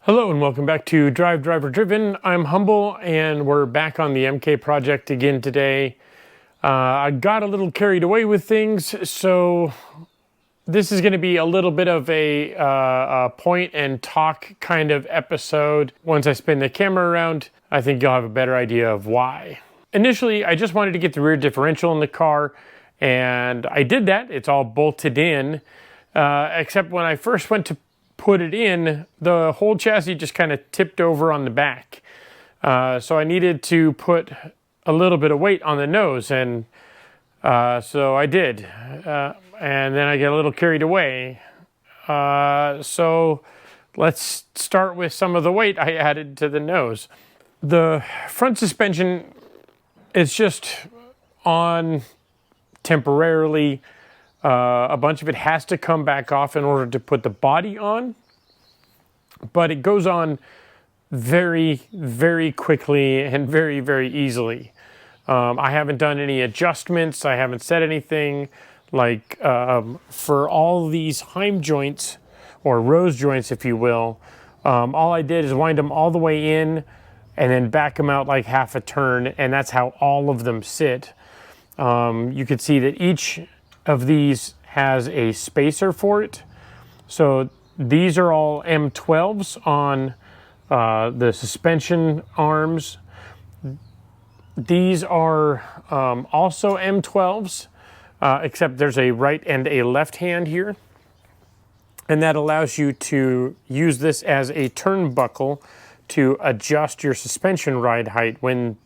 Hello and welcome back to DriveDriverDriven. I'm Humble and we're back on the MK project again today. I got a little carried away with things, so this is going to be a little bit of a point and talk kind of episode. Once I spin the camera around, I think you'll have a better idea of why. Initially, I just wanted to get the rear differential in the car, and I did that. It's all bolted in, except when I first went to put it in, the whole chassis just kind of tipped over on the back. So I needed to put a little bit of weight on the nose, and so I did. And then I get a little carried away. So let's start with some of the weight I added to the nose. The front suspension is just on temporarily. A bunch of it has to come back off in order to put the body on, but it goes on very, very quickly and very, very easily. I haven't done any adjustments. I haven't said anything like for all these heim joints or rose joints, if you will. All I did is wind them all the way in and then back them out like half a turn, and that's how all of them sit. You can see that each of these has a spacer for it. So these are all M12s on the suspension arms. These are also M12s, except there's a right and a left hand here. And that allows you to use this as a turnbuckle to adjust your suspension ride height when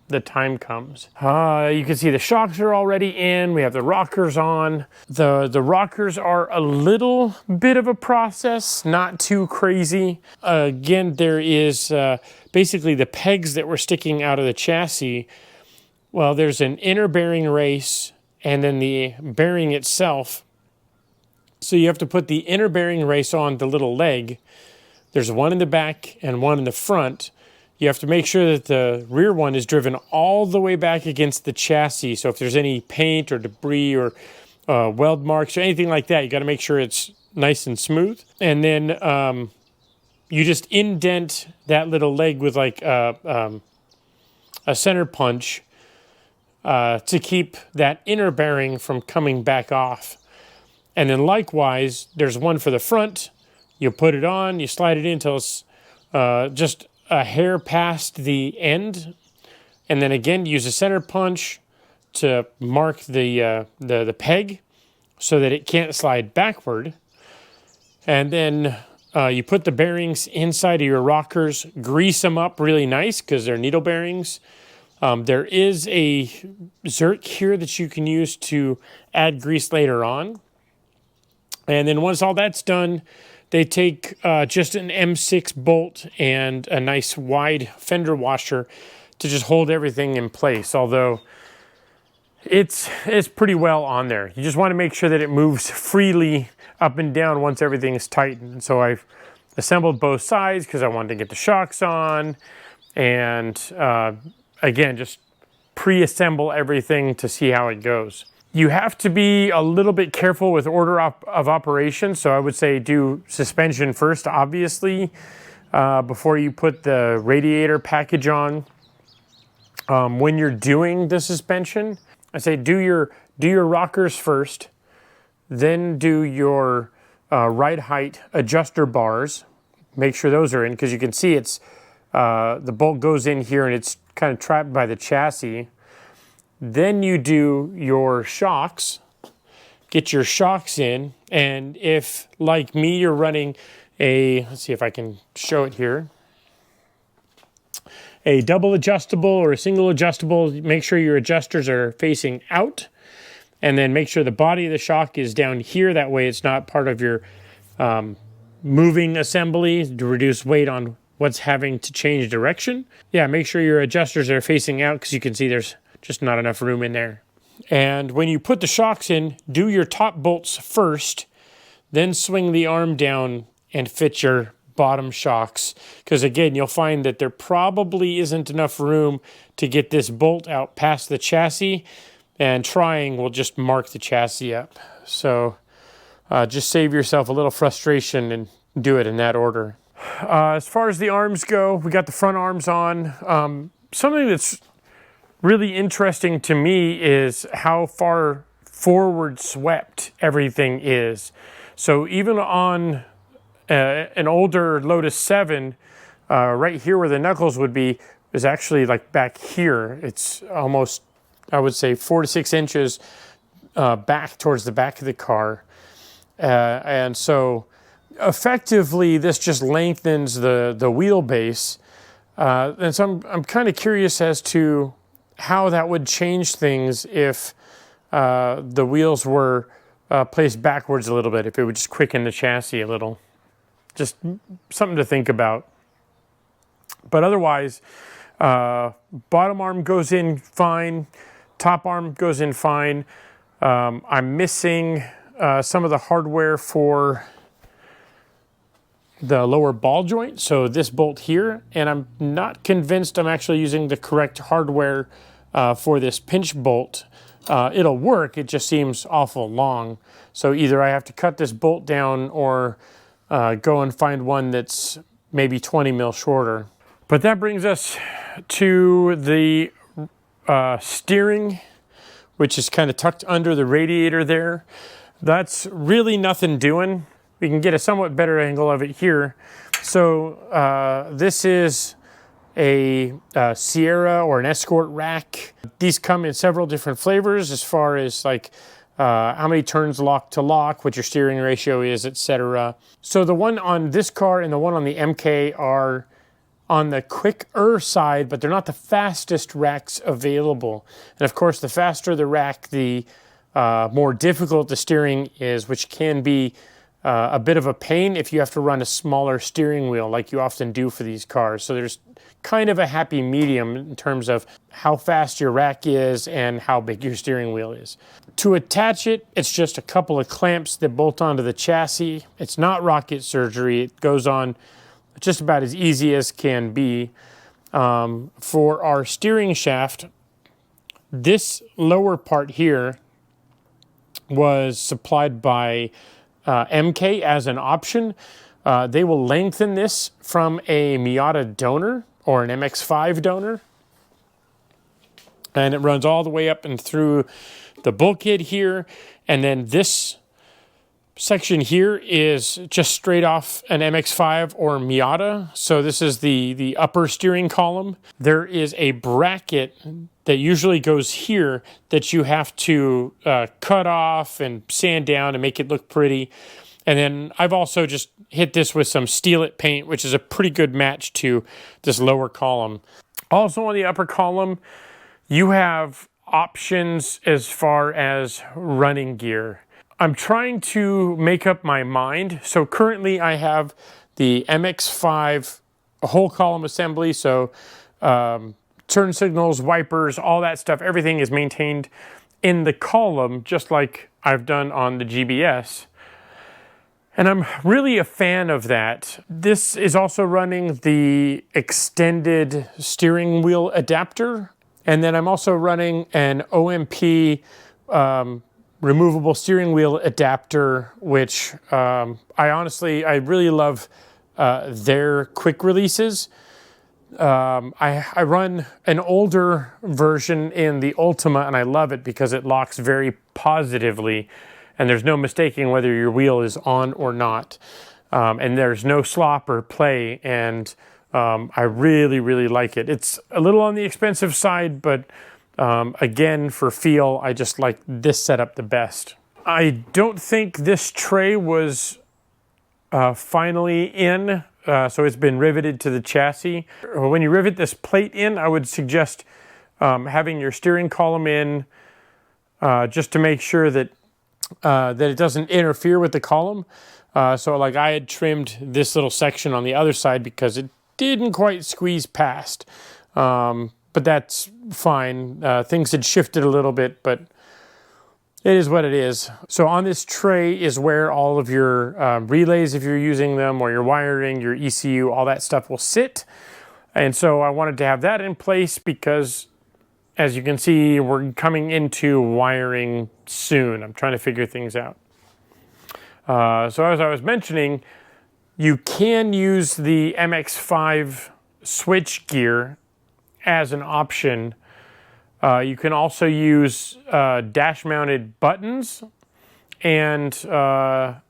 the time comes. You can see the shocks are already in. We have the rockers on. The rockers are a little bit of a process, not too crazy. Again, there is basically the pegs that were sticking out of the chassis. Well, there's an inner bearing race and then the bearing itself. So you have to put the inner bearing race on the little leg. There's one in the back and one in the front. You have to make sure that the rear one is driven all the way back against the chassis. So if there's any paint or debris or weld marks or anything like that, you got to make sure it's nice and smooth. And then you just indent that little leg with like a center punch to keep that inner bearing from coming back off. And then likewise, there's one for the front. You put it on, you slide it in until it's just a hair past the end, and then again use a center punch to mark the peg so that it can't slide backward. And then you put the bearings inside of your rockers, grease them up really nice because they're needle bearings. There is a Zerk here that you can use to add grease later on. And then once all that's done, they take just an M6 bolt and a nice wide fender washer to just hold everything in place, although it's pretty well on there. You just want to make sure that it moves freely up and down once everything is tightened. So I've assembled both sides because I wanted to get the shocks on, and again, just pre-assemble everything to see how it goes. You have to be a little bit careful with order of operation, so I would say do suspension first, obviously, before you put the radiator package on. When you're doing the suspension, I say do your rockers first, then do your ride height adjuster bars. Make sure those are in, because you can see it's the bolt goes in here and it's kind of trapped by the chassis. Then you do your shocks, get your shocks in, and if, like me, you're running let's see if I can show it here, a double adjustable or a single adjustable, make sure your adjusters are facing out, and then make sure the body of the shock is down here. That way it's not part of your moving assembly to reduce weight on what's having to change direction. Yeah, make sure your adjusters are facing out because you can see there's just not enough room in there. And when you put the shocks in, do your top bolts first, then swing the arm down and fit your bottom shocks. Because again, you'll find that there probably isn't enough room to get this bolt out past the chassis, and trying will just mark the chassis up. So just save yourself a little frustration and do it in that order. As far as the arms go, we got the front arms on. Something that's really interesting to me is how far forward swept everything is. So even on an older Lotus 7, right here where the knuckles would be, is actually like back here. It's almost, I would say, 4 to 6 inches back towards the back of the car. And so effectively this just lengthens the wheelbase. And so I'm kind of curious as to how that would change things if the wheels were placed backwards a little bit, if it would just quicken the chassis a little. Just something to think about. But otherwise, bottom arm goes in fine, top arm goes in fine. I'm missing some of the hardware for the lower ball joint, so this bolt here, and I'm not convinced I'm actually using the correct hardware for this pinch bolt. It'll work, it just seems awful long. So either I have to cut this bolt down or go and find one that's maybe 20 mil shorter. But that brings us to the steering, which is kind of tucked under the radiator there. That's really nothing doing. We can get a somewhat better angle of it here. So this is a Sierra or an Escort rack. These come in several different flavors as far as like how many turns lock to lock, what your steering ratio is, etc. So the one on this car and the one on the MK are on the quicker side, but they're not the fastest racks available. And of course, the faster the rack, the more difficult the steering is, which can be a bit of a pain if you have to run a smaller steering wheel like you often do for these cars. So there's kind of a happy medium in terms of how fast your rack is and how big your steering wheel is. To attach it, it's just a couple of clamps that bolt onto the chassis. It's not rocket surgery. It goes on just about as easy as can be. For our steering shaft, this lower part here was supplied by MK as an option. They will lengthen this from a Miata donor or an MX-5 donor. And it runs all the way up and through the bulkhead here. And then this section here is just straight off an MX-5 or Miata. So this is the upper steering column. There is a bracket that usually goes here that you have to cut off and sand down and make it look pretty. And then I've also just hit this with some Steel It paint, which is a pretty good match to this lower column. Also on the upper column, you have options as far as running gear. I'm trying to make up my mind. So currently I have the MX-5 whole column assembly. So turn signals, wipers, all that stuff, everything is maintained in the column, just like I've done on the GBS. And I'm really a fan of that. This is also running the extended steering wheel adapter. And then I'm also running an OMP removable steering wheel adapter, which I really love their quick releases. I run an older version in the Ultima, and I love it because it locks very positively, and there's no mistaking whether your wheel is on or not. And there's no slop or play, and I really, really like it. It's a little on the expensive side, but again, for feel, I just like this setup the best. I don't think this tray was finally in, so it's been riveted to the chassis. When you rivet this plate in, I would suggest having your steering column in just to make sure that it doesn't interfere with the column. So like I had trimmed this little section on the other side because it didn't quite squeeze past. But that's fine. Things had shifted a little bit, but it is what it is. So on this tray is where all of your relays, if you're using them, or your wiring, your ECU, all that stuff will sit. And so I wanted to have that in place because, as you can see, we're coming into wiring soon. I'm trying to figure things out. So as I was mentioning, You can use the MX-5 switch gear as an option. You can also use dash-mounted buttons, and well,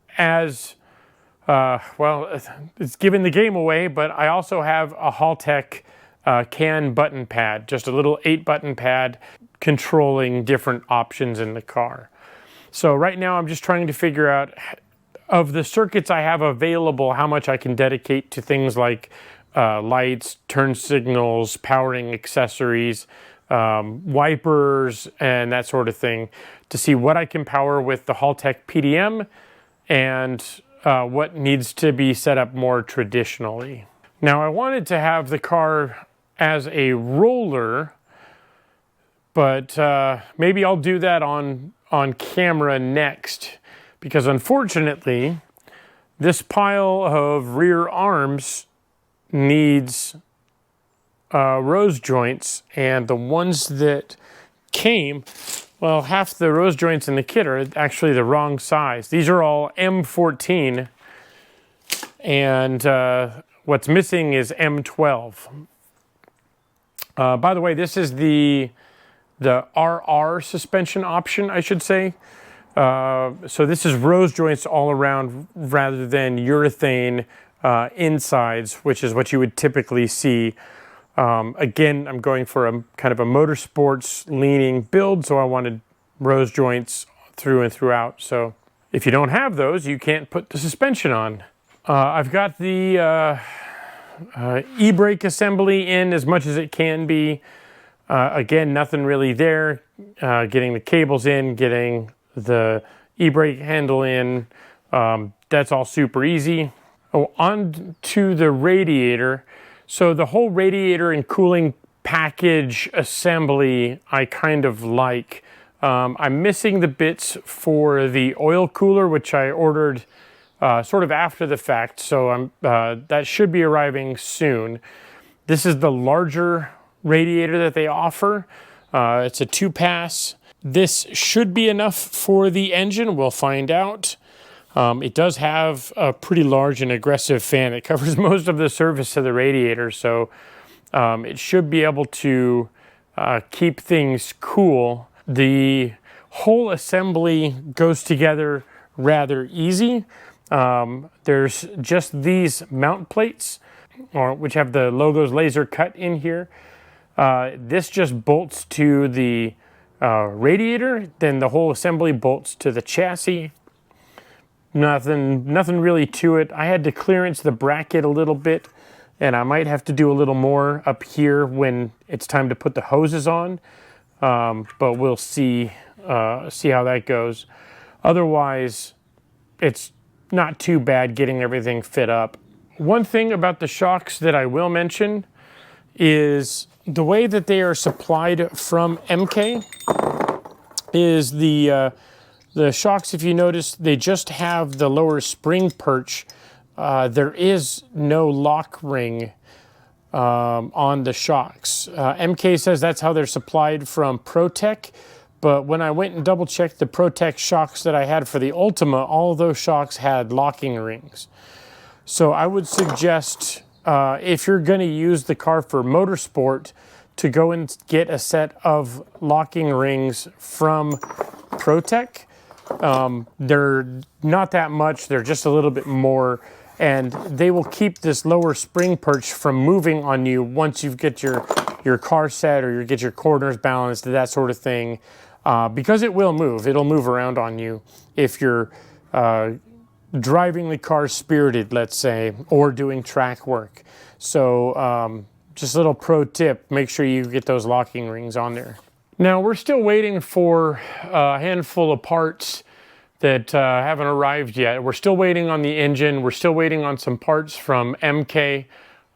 it's giving the game away, but I also have a Haltech CAN button pad, just a little 8-button pad controlling different options in the car. So right now I'm just trying to figure out, of the circuits I have available, how much I can dedicate to things like lights, turn signals, powering accessories, wipers, and that sort of thing, to see what I can power with the Haltech PDM and what needs to be set up more traditionally. Now, I wanted to have the car as a roller, but maybe I'll do that on camera next, because unfortunately this pile of rear arms needs rose joints, and the ones that came, well, half the rose joints in the kit are actually the wrong size. These are all M14, and what's missing is M12. By the way, this is the RR suspension option, I should say. So this is rose joints all around rather than urethane insides, which is what you would typically see. Again, I'm going for a kind of a motorsports leaning build, so I wanted rose joints through and throughout. So if you don't have those, you can't put the suspension on. I've got the e-brake assembly in as much as it can be. Again, nothing really there. Getting the cables in, getting the e-brake handle in, that's all super easy. Oh, on to the radiator. So the whole radiator and cooling package assembly I kind of like. I'm missing the bits for the oil cooler, which I ordered sort of after the fact, so that should be arriving soon. This is the larger radiator that they offer. It's a 2-pass. This should be enough for the engine. We'll find out. It does have a pretty large and aggressive fan. It covers most of the surface of the radiator, so it should be able to keep things cool. The whole assembly goes together rather easy. There's just these mount plates, which have the logos laser cut in here. This just bolts to the radiator, then the whole assembly bolts to the chassis. Nothing really to it. I had to clearance the bracket a little bit, and I might have to do a little more up here when it's time to put the hoses on. But we'll see how that goes. Otherwise, it's not too bad getting everything fit up. One thing about the shocks that I will mention is the way that they are supplied from MK is the shocks, if you notice, they just have the lower spring perch. There is no lock ring on the shocks. MK says that's how they're supplied from ProTech, but when I went and double checked the ProTech shocks that I had for the Ultima, all of those shocks had locking rings. So I would suggest, if you're going to use the car for motorsport, to go and get a set of locking rings from ProTech. They're not that much, they're just a little bit more, and they will keep this lower spring perch from moving on you once you get your car set, or you get your corners balanced, that sort of thing, because it will move. It'll move around on you if you're driving the car spirited, let's say, or doing track work. So just a little pro tip, make sure you get those locking rings on there. Now, we're still waiting for a handful of parts that haven't arrived yet. We're still waiting on the engine. We're still waiting on some parts from MK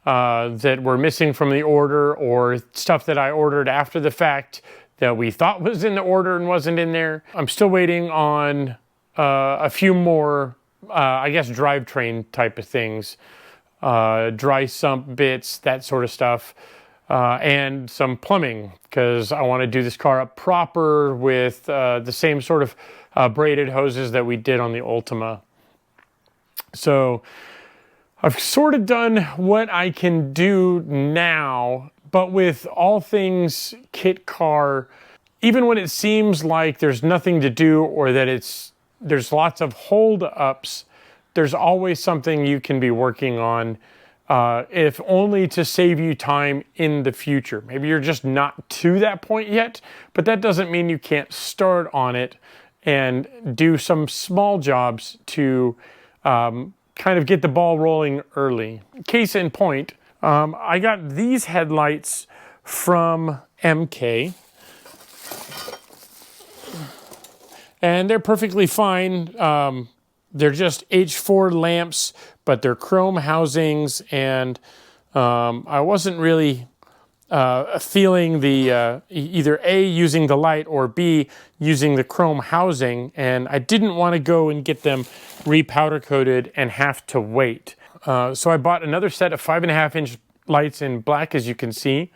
that were missing from the order, or stuff that I ordered after the fact that we thought was in the order and wasn't in there. I'm still waiting on a few more, I guess, drivetrain type of things. Dry sump bits, that sort of stuff. And some plumbing, because I want to do this car up proper with the same sort of braided hoses that we did on the Ultima. So I've sort of done what I can do now, but with all things kit car, even when it seems like there's nothing to do or that there's lots of hold-ups, there's always something you can be working on, if only to save you time in the future. Maybe you're just not to that point yet, but that doesn't mean you can't start on it and do some small jobs to kind of get the ball rolling early. Case in point, I got these headlights from MK, and they're perfectly fine. They're just H4 lamps, but they're chrome housings, and I wasn't really feeling the either A, using the light, or B, using the chrome housing, and I didn't want to go and get them repowder coated and have to wait. So I bought another set of 5.5-inch lights in black, as you can see,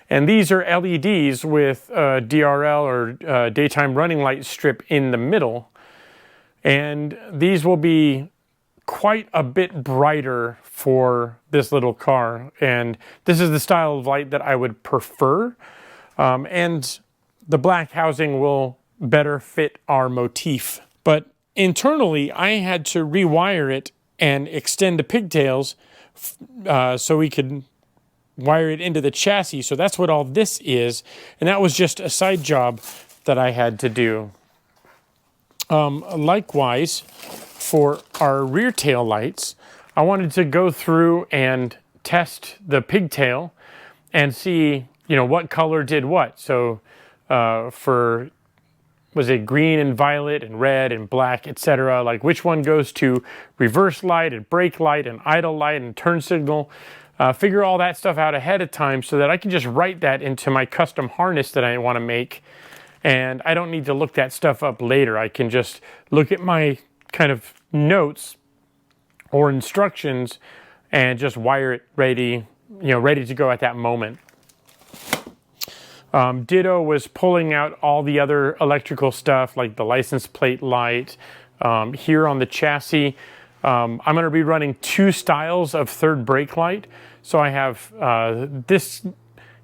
and these are LEDs with DRL, or daytime running light strip, in the middle, and these will be quite a bit brighter for this little car, and this is the style of light that I would prefer, and the black housing will better fit our motif. But internally, I had to rewire it and extend the pigtails so we could wire it into the chassis. So that's what all this is, and that was just a side job that I had to do. Likewise, for our rear tail lights, I wanted to go through and test the pigtail and see, what color did what. So was it green and violet and red and black, etc., like which one goes to reverse light and brake light and idle light and turn signal. Figure all that stuff out ahead of time so that I can just write that into my custom harness that I want to make, and I don't need to look that stuff up later. I can just look at my kind of notes or instructions and just wire it ready to go at that moment. Ditto was pulling out all the other electrical stuff like the license plate light. Here on the chassis, I'm going to be running 2 styles of third brake light. So I have this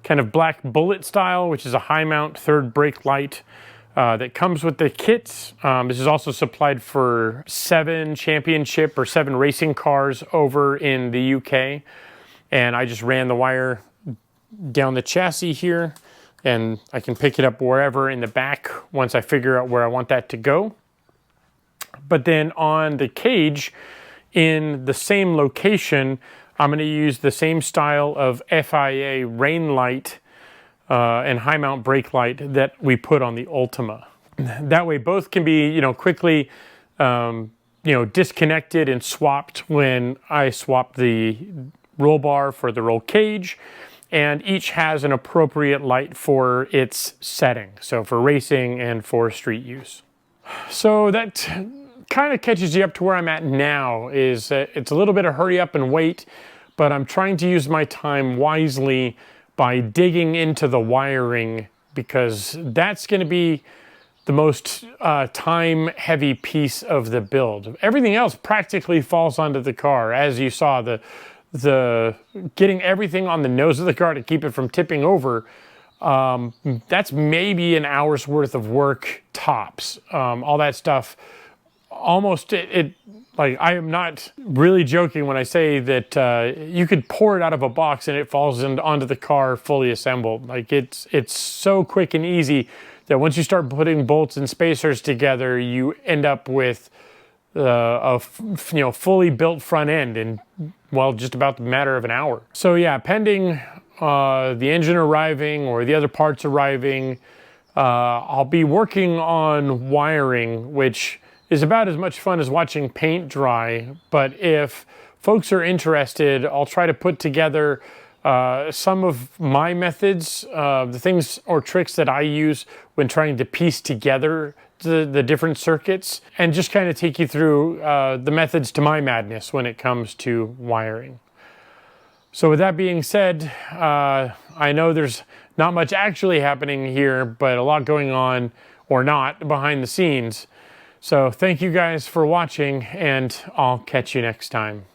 kind of black bullet style, which is a high mount third brake light that comes with the kit. This is also supplied for 7 championship or 7 racing cars over in the UK. And I just ran the wire down the chassis here, and I can pick it up wherever in the back once I figure out where I want that to go. But then on the cage, in the same location, I'm going to use the same style of FIA rain light and high mount brake light that we put on the Ultima. That way both can be, quickly, disconnected and swapped when I swap the roll bar for the roll cage, and each has an appropriate light for its setting, so for racing and for street use. So that kind of catches you up to where I'm at now. Is it's a little bit of hurry up and wait, but I'm trying to use my time wisely by digging into the wiring, because that's going to be the most time heavy piece of the build. Everything else practically falls onto the car. As you saw, the getting everything on the nose of the car to keep it from tipping over, that's maybe an hour's worth of work tops. All that stuff, almost like, I am not really joking when I say that you could pour it out of a box and it falls onto the car fully assembled. Like it's so quick and easy that once you start putting bolts and spacers together, you end up with a fully built front end in, well, just about the matter of an hour. So yeah, pending the engine arriving or the other parts arriving, I'll be working on wiring, which is about as much fun as watching paint dry. But if folks are interested, I'll try to put together some of my methods, the things or tricks that I use when trying to piece together the different circuits, and just kind of take you through the methods to my madness when it comes to wiring. So with that being said, I know there's not much actually happening here, but a lot going on, or not, behind the scenes. So thank you guys for watching, and I'll catch you next time.